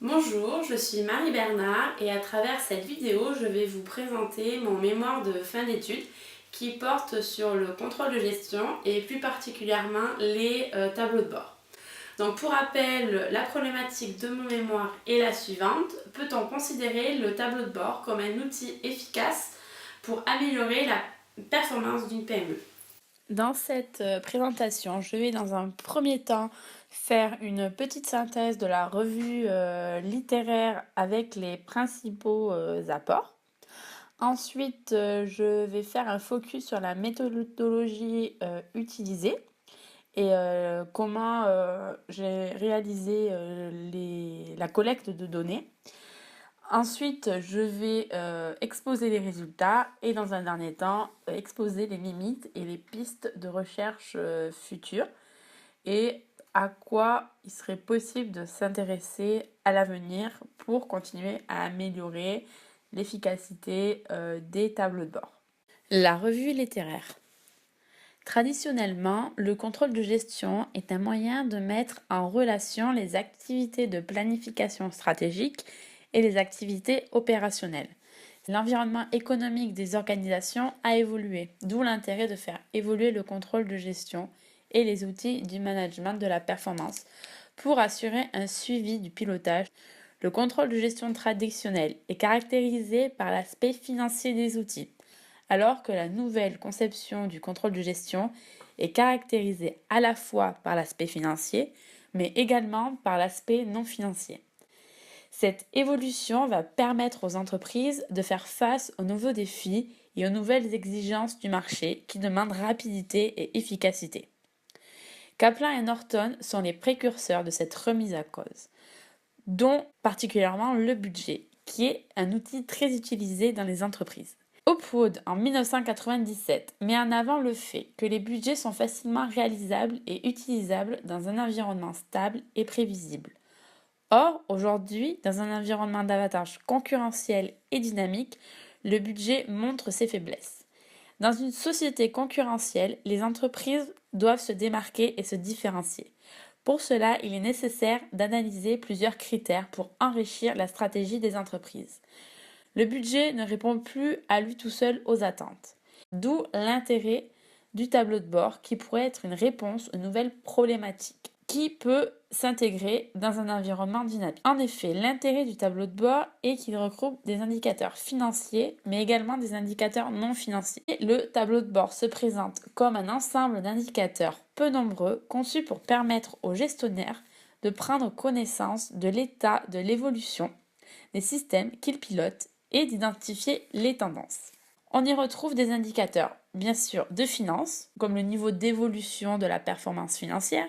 Bonjour, je suis Marie Bernard et à travers cette vidéo, je vais vous présenter mon mémoire de fin d'études qui porte sur le contrôle de gestion et plus particulièrement les tableaux de bord. Donc pour rappel, la problématique de mon mémoire est la suivante. Peut-on considérer le tableau de bord comme un outil efficace pour améliorer la performance d'une PME? Dans cette présentation, je vais dans un premier temps faire une petite synthèse de la revue littéraire avec les principaux apports. Ensuite, je vais faire un focus sur la méthodologie utilisée et comment j'ai réalisé la collecte de données. Ensuite, je vais exposer les résultats et dans un dernier temps, exposer les limites et les pistes de recherche futures et à quoi il serait possible de s'intéresser à l'avenir pour continuer à améliorer l'efficacité des tableaux de bord. La revue littéraire. Traditionnellement, le contrôle de gestion est un moyen de mettre en relation les activités de planification stratégique et les activités opérationnelles. L'environnement économique des organisations a évolué, d'où l'intérêt de faire évoluer le contrôle de gestion et les outils du management de la performance pour assurer un suivi du pilotage. Le contrôle de gestion traditionnel est caractérisé par l'aspect financier des outils, alors que la nouvelle conception du contrôle de gestion est caractérisée à la fois par l'aspect financier, mais également par l'aspect non financier. Cette évolution va permettre aux entreprises de faire face aux nouveaux défis et aux nouvelles exigences du marché qui demandent rapidité et efficacité. Kaplan et Norton sont les précurseurs de cette remise à cause, dont particulièrement le budget, qui est un outil très utilisé dans les entreprises. Hopwood, en 1997, met en avant le fait que les budgets sont facilement réalisables et utilisables dans un environnement stable et prévisible. Or, aujourd'hui, dans un environnement davantage concurrentiel et dynamique, le budget montre ses faiblesses. Dans une société concurrentielle, les entreprises doivent se démarquer et se différencier. Pour cela, il est nécessaire d'analyser plusieurs critères pour enrichir la stratégie des entreprises. Le budget ne répond plus à lui tout seul aux attentes. D'où l'intérêt du tableau de bord qui pourrait être une réponse aux nouvelles problématiques qui peut s'intégrer dans un environnement dynamique. En effet, l'intérêt du tableau de bord est qu'il regroupe des indicateurs financiers, mais également des indicateurs non financiers. Le tableau de bord se présente comme un ensemble d'indicateurs peu nombreux conçus pour permettre aux gestionnaires de prendre connaissance de l'état de l'évolution des systèmes qu'ils pilotent et d'identifier les tendances. On y retrouve des indicateurs, bien sûr, de finances, comme le niveau d'évolution de la performance financière,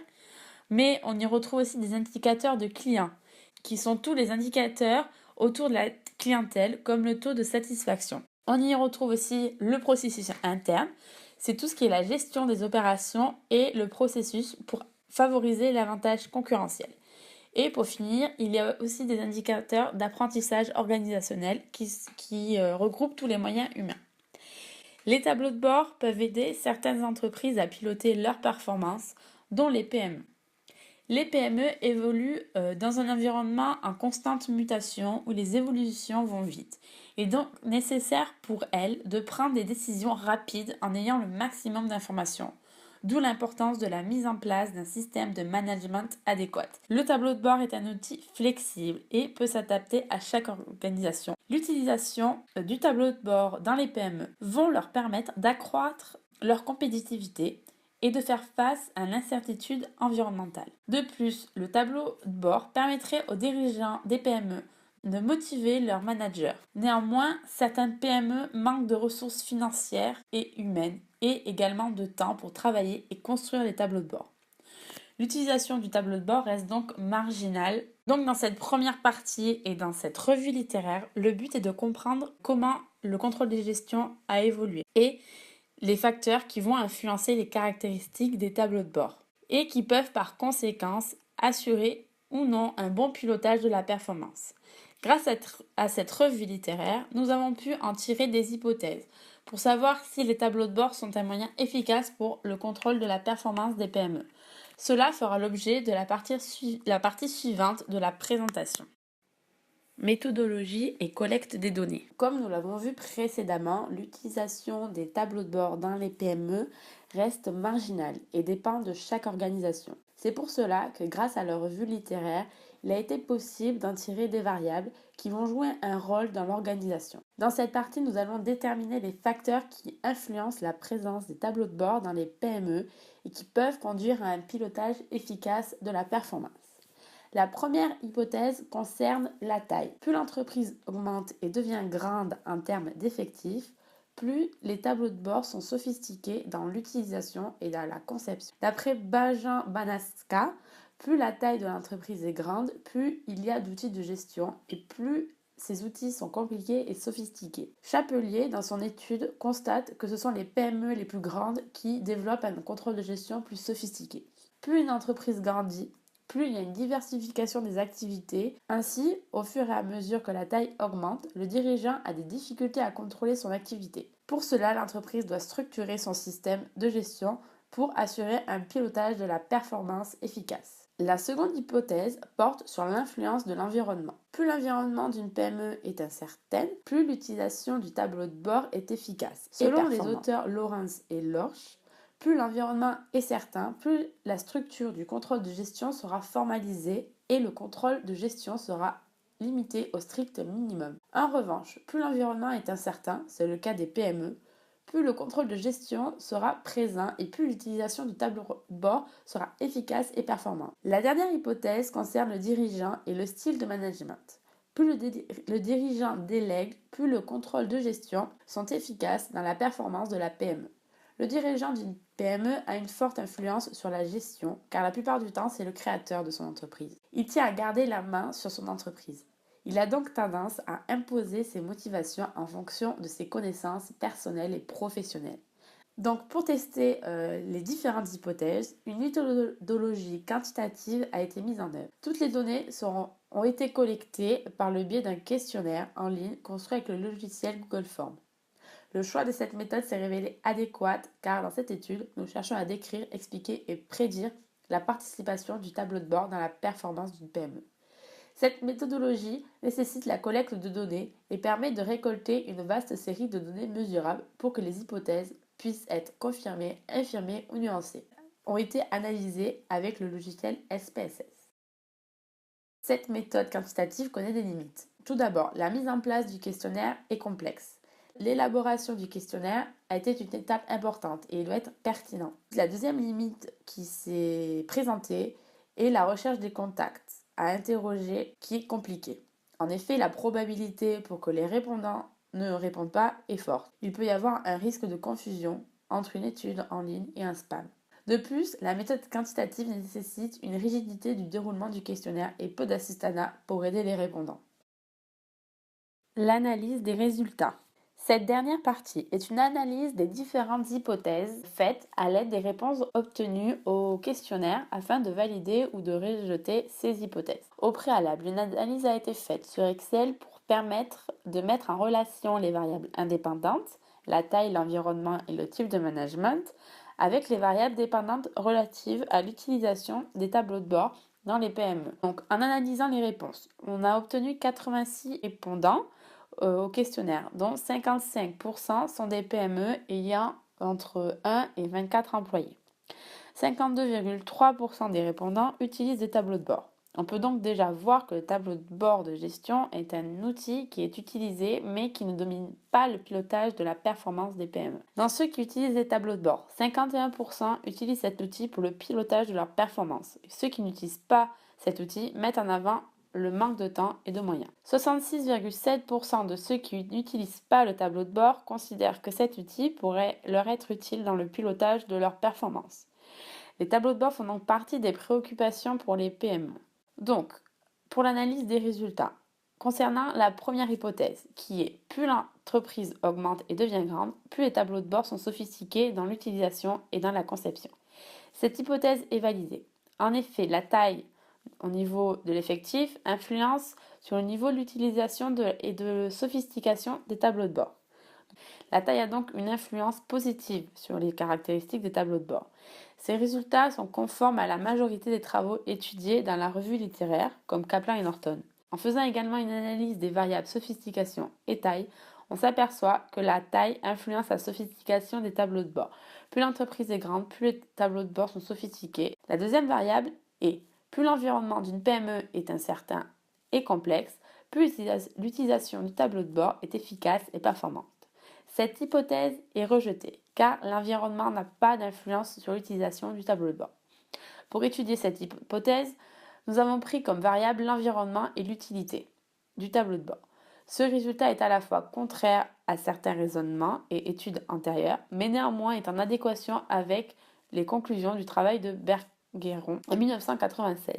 mais on y retrouve aussi des indicateurs de clients, qui sont tous les indicateurs autour de la clientèle, comme le taux de satisfaction. On y retrouve aussi le processus interne, c'est tout ce qui est la gestion des opérations et le processus pour favoriser l'avantage concurrentiel. Et pour finir, il y a aussi des indicateurs d'apprentissage organisationnel qui regroupent tous les moyens humains. Les tableaux de bord peuvent aider certaines entreprises à piloter leurs performances, dont les PME. Les PME évoluent dans un environnement en constante mutation où les évolutions vont vite. Il est donc nécessaire pour elles de prendre des décisions rapides en ayant le maximum d'informations, d'où l'importance de la mise en place d'un système de management adéquat. Le tableau de bord est un outil flexible et peut s'adapter à chaque organisation. L'utilisation du tableau de bord dans les PME vont leur permettre d'accroître leur compétitivité et de faire face à l'incertitude environnementale. De plus, le tableau de bord permettrait aux dirigeants des PME de motiver leurs managers. Néanmoins, certaines PME manquent de ressources financières et humaines et également de temps pour travailler et construire les tableaux de bord. L'utilisation du tableau de bord reste donc marginale. Donc dans cette première partie et dans cette revue littéraire, le but est de comprendre comment le contrôle de gestion a évolué et les facteurs qui vont influencer les caractéristiques des tableaux de bord et qui peuvent par conséquence assurer ou non un bon pilotage de la performance. Grâce à cette revue littéraire, nous avons pu en tirer des hypothèses pour savoir si les tableaux de bord sont un moyen efficace pour le contrôle de la performance des PME. Cela fera l'objet de la partie suivante de la présentation. Méthodologie et collecte des données. Comme nous l'avons vu précédemment, l'utilisation des tableaux de bord dans les PME reste marginale et dépend de chaque organisation. C'est pour cela que grâce à la revue littéraire, il a été possible d'en tirer des variables qui vont jouer un rôle dans l'organisation. Dans cette partie, nous allons déterminer les facteurs qui influencent la présence des tableaux de bord dans les PME et qui peuvent conduire à un pilotage efficace de la performance. La première hypothèse concerne la taille. Plus l'entreprise augmente et devient grande en termes d'effectifs, plus les tableaux de bord sont sophistiqués dans l'utilisation et dans la conception. D'après Bajan Banaska, plus la taille de l'entreprise est grande, plus il y a d'outils de gestion et plus ces outils sont compliqués et sophistiqués. Chapelier, dans son étude, constate que ce sont les PME les plus grandes qui développent un contrôle de gestion plus sophistiqué. Plus une entreprise grandit, plus il y a une diversification des activités. Ainsi, au fur et à mesure que la taille augmente, le dirigeant a des difficultés à contrôler son activité. Pour cela, l'entreprise doit structurer son système de gestion pour assurer un pilotage de la performance efficace. La seconde hypothèse porte sur l'influence de l'environnement. Plus l'environnement d'une PME est incertain, plus l'utilisation du tableau de bord est efficace. Selon les auteurs Lawrence et Lorch, plus l'environnement est certain, plus la structure du contrôle de gestion sera formalisée et le contrôle de gestion sera limité au strict minimum. En revanche, plus l'environnement est incertain, c'est le cas des PME, plus le contrôle de gestion sera présent et plus l'utilisation du tableau de bord sera efficace et performante. La dernière hypothèse concerne le dirigeant et le style de management. Plus le dirigeant délègue, plus le contrôle de gestion sont efficaces dans la performance de la PME. Le dirigeant d'une PME a une forte influence sur la gestion, car la plupart du temps, c'est le créateur de son entreprise. Il tient à garder la main sur son entreprise. Il a donc tendance à imposer ses motivations en fonction de ses connaissances personnelles et professionnelles. Donc, pour tester les différentes hypothèses, une méthodologie quantitative a été mise en œuvre. Toutes les données ont été collectées par le biais d'un questionnaire en ligne construit avec le logiciel Google Forms. Le choix de cette méthode s'est révélé adéquat car dans cette étude, nous cherchons à décrire, expliquer et prédire la participation du tableau de bord dans la performance d'une PME. Cette méthodologie nécessite la collecte de données et permet de récolter une vaste série de données mesurables pour que les hypothèses puissent être confirmées, infirmées ou nuancées. Ont été analysées avec le logiciel SPSS. Cette méthode quantitative connaît des limites. Tout d'abord, la mise en place du questionnaire est complexe. L'élaboration du questionnaire a été une étape importante et il doit être pertinent. La deuxième limite qui s'est présentée est la recherche des contacts à interroger qui est compliquée. En effet, la probabilité pour que les répondants ne répondent pas est forte. Il peut y avoir un risque de confusion entre une étude en ligne et un spam. De plus, la méthode quantitative nécessite une rigidité du déroulement du questionnaire et peu d'assistanat pour aider les répondants. L'analyse des résultats. Cette dernière partie est une analyse des différentes hypothèses faites à l'aide des réponses obtenues au questionnaire afin de valider ou de rejeter ces hypothèses. Au préalable, une analyse a été faite sur Excel pour permettre de mettre en relation les variables indépendantes, la taille, l'environnement et le type de management, avec les variables dépendantes relatives à l'utilisation des tableaux de bord dans les PME. Donc, en analysant les réponses, on a obtenu 86 répondants au questionnaire, dont 55% sont des PME ayant entre 1 et 24 employés. 52,3% des répondants utilisent des tableaux de bord. On peut donc déjà voir que le tableau de bord de gestion est un outil qui est utilisé mais qui ne domine pas le pilotage de la performance des PME. Dans ceux qui utilisent des tableaux de bord, 51% utilisent cet outil pour le pilotage de leur performance. Ceux qui n'utilisent pas cet outil mettent en avant le manque de temps et de moyens. 66,7% de ceux qui n'utilisent pas le tableau de bord considèrent que cet outil pourrait leur être utile dans le pilotage de leur performance. Les tableaux de bord font donc partie des préoccupations pour les PME. Donc, pour l'analyse des résultats, concernant la première hypothèse, qui est plus l'entreprise augmente et devient grande, plus les tableaux de bord sont sophistiqués dans l'utilisation et dans la conception. Cette hypothèse est validée. En effet, la taille au niveau de l'effectif influence sur le niveau de l'utilisation et de sophistication des tableaux de bord. La taille a donc une influence positive sur les caractéristiques des tableaux de bord. Ces résultats sont conformes à la majorité des travaux étudiés dans la revue littéraire, comme Kaplan et Norton. En faisant également une analyse des variables sophistication et taille, on s'aperçoit que la taille influence la sophistication des tableaux de bord. Plus l'entreprise est grande, plus les tableaux de bord sont sophistiqués. La deuxième variable est plus l'environnement d'une PME est incertain et complexe, plus l'utilisation du tableau de bord est efficace et performante. Cette hypothèse est rejetée car l'environnement n'a pas d'influence sur l'utilisation du tableau de bord. Pour étudier cette hypothèse, nous avons pris comme variable l'environnement et l'utilité du tableau de bord. Ce résultat est à la fois contraire à certains raisonnements et études antérieures, mais néanmoins est en adéquation avec les conclusions du travail de Bergeron en 1996,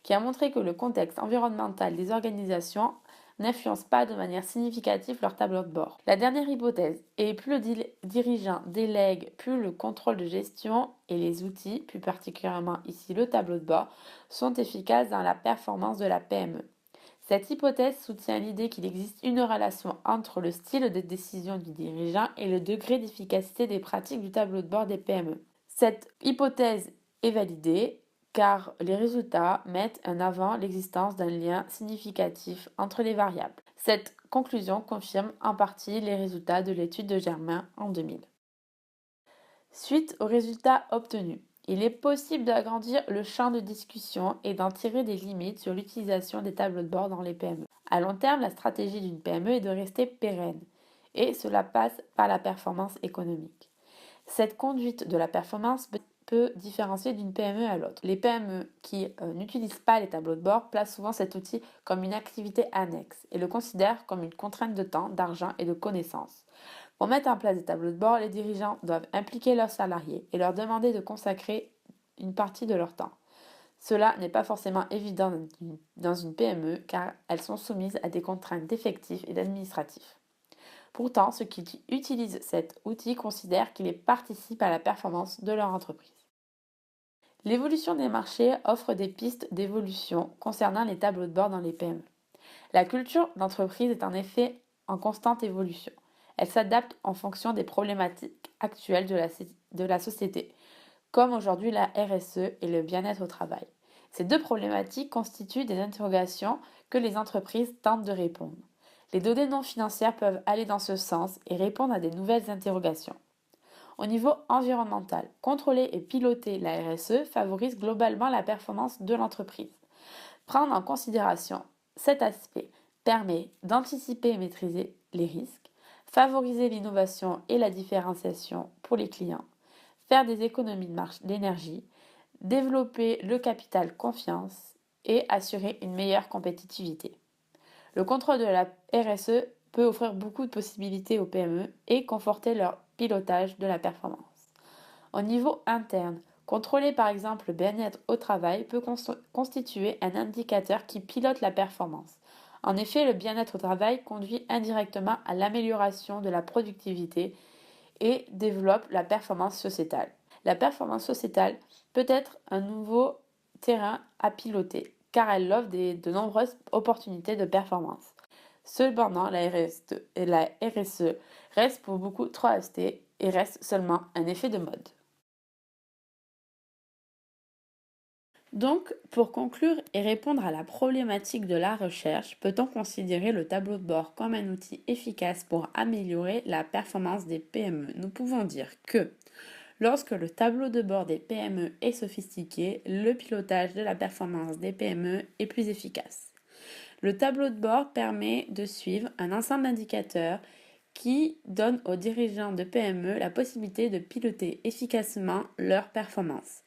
qui a montré que le contexte environnemental des organisations n'influence pas de manière significative leur tableau de bord. La dernière hypothèse est plus le dirigeant délègue, plus le contrôle de gestion et les outils, plus particulièrement ici le tableau de bord, sont efficaces dans la performance de la PME. Cette hypothèse soutient l'idée qu'il existe une relation entre le style de décision du dirigeant et le degré d'efficacité des pratiques du tableau de bord des PME. Cette hypothèse est validée car les résultats mettent en avant l'existence d'un lien significatif entre les variables. Cette conclusion confirme en partie les résultats de l'étude de Germain en 2000. Suite aux résultats obtenus, il est possible d'agrandir le champ de discussion et d'en tirer des limites sur l'utilisation des tableaux de bord dans les PME. À long terme, la stratégie d'une PME est de rester pérenne et cela passe par la performance économique. Cette conduite de la performance peut différencier d'une PME à l'autre. Les PME qui n'utilisent pas les tableaux de bord placent souvent cet outil comme une activité annexe et le considèrent comme une contrainte de temps, d'argent et de connaissances. Pour mettre en place des tableaux de bord, les dirigeants doivent impliquer leurs salariés et leur demander de consacrer une partie de leur temps. Cela n'est pas forcément évident dans une PME car elles sont soumises à des contraintes d'effectifs et d'administratifs. Pourtant, ceux qui utilisent cet outil considèrent qu'il participe à la performance de leur entreprise. L'évolution des marchés offre des pistes d'évolution concernant les tableaux de bord dans les PME. La culture d'entreprise est en effet en constante évolution. Elle s'adapte en fonction des problématiques actuelles de la société, comme aujourd'hui la RSE et le bien-être au travail. Ces deux problématiques constituent des interrogations que les entreprises tentent de répondre. Les données non financières peuvent aller dans ce sens et répondre à des nouvelles interrogations. Au niveau environnemental, contrôler et piloter la RSE favorise globalement la performance de l'entreprise. Prendre en considération cet aspect permet d'anticiper et maîtriser les risques, favoriser l'innovation et la différenciation pour les clients, faire des économies d'énergie, développer le capital confiance et assurer une meilleure compétitivité. Le contrôle de la RSE peut offrir beaucoup de possibilités aux PME et conforter leur pilotage de la performance. Au niveau interne, contrôler par exemple le bien-être au travail peut constituer un indicateur qui pilote la performance. En effet, le bien-être au travail conduit indirectement à l'amélioration de la productivité et développe la performance sociétale. La performance sociétale peut être un nouveau terrain à piloter car elle offre de nombreuses opportunités de performance. Cependant, la RSE reste pour beaucoup trop austère et reste seulement un effet de mode. Donc, pour conclure et répondre à la problématique de la recherche, peut-on considérer le tableau de bord comme un outil efficace pour améliorer la performance des PME? Nous pouvons dire que lorsque le tableau de bord des PME est sophistiqué, le pilotage de la performance des PME est plus efficace. Le tableau de bord permet de suivre un ensemble d'indicateurs qui donnent aux dirigeants de PME la possibilité de piloter efficacement leur performance.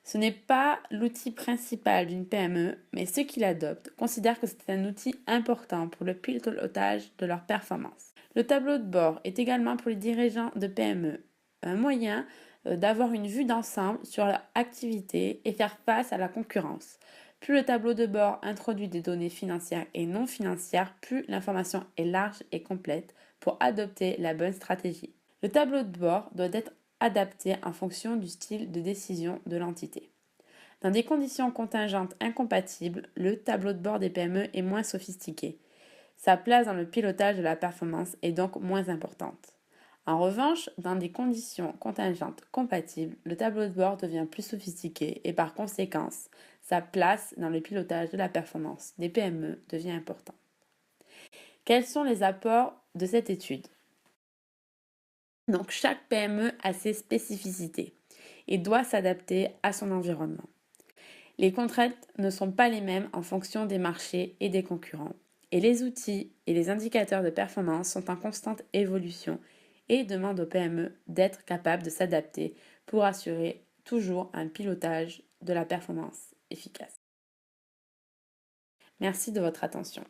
Ce n'est pas l'outil principal d'une PME, mais ceux qui l'adoptent considèrent que c'est un outil important pour le pilotage de leur performance. Le tableau de bord est également pour les dirigeants de PME un moyen d'avoir une vue d'ensemble sur leur activité et faire face à la concurrence. Plus le tableau de bord introduit des données financières et non financières, plus l'information est large et complète pour adopter la bonne stratégie. Le tableau de bord doit être adapté en fonction du style de décision de l'entité. Dans des conditions contingentes incompatibles, le tableau de bord des PME est moins sophistiqué. Sa place dans le pilotage de la performance est donc moins importante. En revanche, dans des conditions contingentes compatibles, le tableau de bord devient plus sophistiqué et par conséquence, sa place dans le pilotage de la performance des PME devient importante. Quels sont les apports de cette étude? Donc chaque PME a ses spécificités et doit s'adapter à son environnement. Les contraintes ne sont pas les mêmes en fonction des marchés et des concurrents. Et les outils et les indicateurs de performance sont en constante évolution et demandent aux PME d'être capables de s'adapter pour assurer toujours un pilotage de la performance efficace. Merci de votre attention.